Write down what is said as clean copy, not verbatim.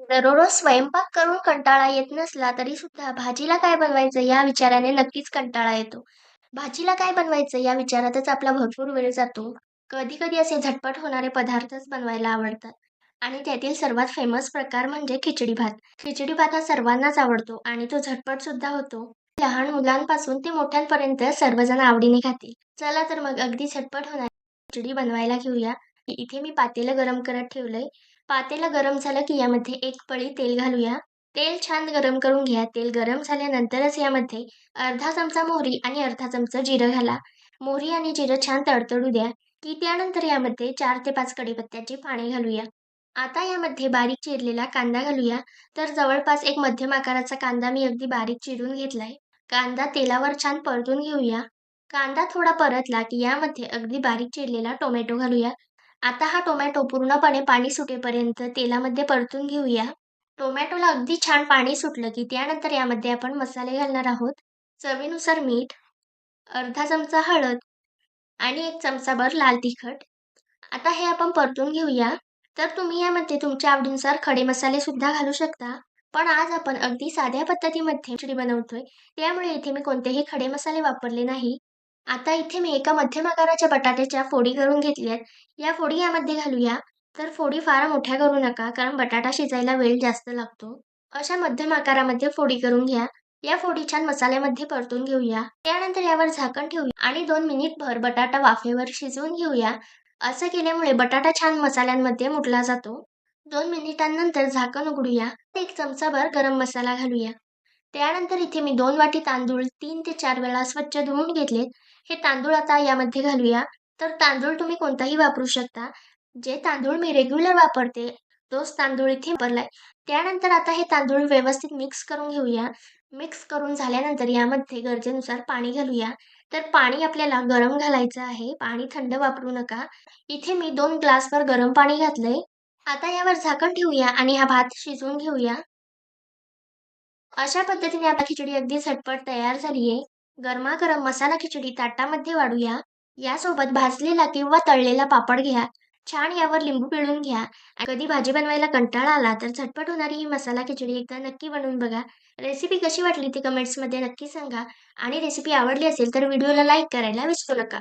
दररोज स्वयंपाक करून कंटाळा येत नसला तरी सुद्धा भाजीला काय बनवायचं या विचाराने नक्कीच कंटाळा येतो. भाजीला काय बनवायचं या विचारातच आपला भरपूर वेळ जातो. कधी-कधी असे झटपट होणारे पदार्थच बनवायला आवडतात आणि त्यातील सर्वात फेमस प्रकार म्हणजे खिचडी भात. खिचडी भात हा सर्वांनाच आवडतो आणि तो झटपट सुद्धा होतो. लहान मुलांपासून ते मोठ्यांपर्यंत सर्वजण आवडीने खातील. चला तर मग अगदी झटपट होणारी खिचडी बनवायला घेऊया. इथे मी पातेलं गरम करत ठेवलंय. पातेलं गरम झालं की यामध्ये एक पळी तेल घालूया. तेल छान गरम करून घ्या. तेल गरम झाल्यानंतरच यामध्ये अर्धा चमचा मोहरी आणि अर्धा चमचा जिरं घाला. मोहरी आणि जिरं छान तडतडू द्या, की त्यानंतर यामध्ये 4 ते 5 कढीपत्त्याची पाने घालूया. आता यामध्ये बारीक चिरलेला कांदा घालूया. तर जवळपास एक मध्यम आकाराचा कांदा मी अगदी बारीक चिरून घेतलाय. कांदा तेलावर छान परतून घेऊया. कांदा थोडा परतला की यामध्ये अगदी बारीक चिरलेला टोमॅटो घालूया. आता हा टोमॅटो पूर्णपणे पाणी सुटेपर्यंत तेलामध्ये परतून घेऊया. टोमॅटोला अगदी छान पाणी सुटलं की त्यानंतर यामध्ये आपण मसाले घालणार आहोत. चवीनुसार मीठ, अर्धा चमचा हळद आणि 1 चमचाभर लाल तिखट. आता हे आपण परतून घेऊया. तर तुम्ही यामध्ये तुमच्या आवडीनुसार खडे मसाले सुद्धा घालू शकता. पण आज आपण अगदी साध्या पद्धतीमध्ये खिचडी बनवतोय. त्यामुळे इथे मी कोणतेही खडे मसाले वापरले नाही. आता इथे मी एका मध्यम आकाराच्या बटाट्याच्या फोडी करून घेतल्यात. या फोडी यामध्ये घालूया. तर फोडी फार मोठ्या करू नका, कारण बटाटा शिजायला वेळ जास्त लागतो. अशा मध्यम आकारामध्ये फोडी करून घ्या. या फोडी छान मसाल्यामध्ये परतून घेऊया. त्यानंतर यावर झाकण ठेवूया आणि 2 मिनिटभर बटाटा वाफेवर शिजवून घेऊया. असं केल्यामुळे बटाटा छान मसाल्यांमध्ये मुरला जातो. 2 मिनिटांनंतर झाकण उघडूया. 1 चमचाभर गरम मसाला घालूया. त्यानंतर इथे मी 2 वाटी तांदूळ 3 ते 4 वेळा स्वच्छ धुवून घेतलेत. हे तांदूळ आता यामध्ये घालूया. तर तांदूळ तुम्ही कोणताही वापरू शकता. जे तांदूळ मी रेग्युलर वापरते, तोच तांदूळ इथे वापरलाय. त्यानंतर आता हे तांदूळ व्यवस्थित मिक्स करून घेऊया. मिक्स करून झाल्यानंतर यामध्ये गरजेनुसार पाणी घालूया. तर पाणी आपल्याला गरम घालायचं आहे. पाणी थंड वापरू नका. इथे मी 2 ग्लासभर गरम पाणी घातलंय. आता यावर झाकण ठेवूया आणि हा भात शिजवून घेऊया. अशा पद्धतीने आता खिचडी अगदी झटपट तयार झालीये. गरमागरम मसाला खिचडी ताटामध्ये वाढूया. यासोबत भाजलेला किंवा तळलेला पापड घ्या. छान यावर लिंबू पिळून घ्या. आणि कधी भाजी बनवायला कंटाळा आला तर झटपट होणारी ही मसाला खिचडी एकदा नक्की बनवून बघा. रेसिपी कशी वाटली ती कमेंट्समध्ये नक्की सांगा. आणि रेसिपी आवडली असेल तर व्हिडिओला लाईक करायला विसरू नका.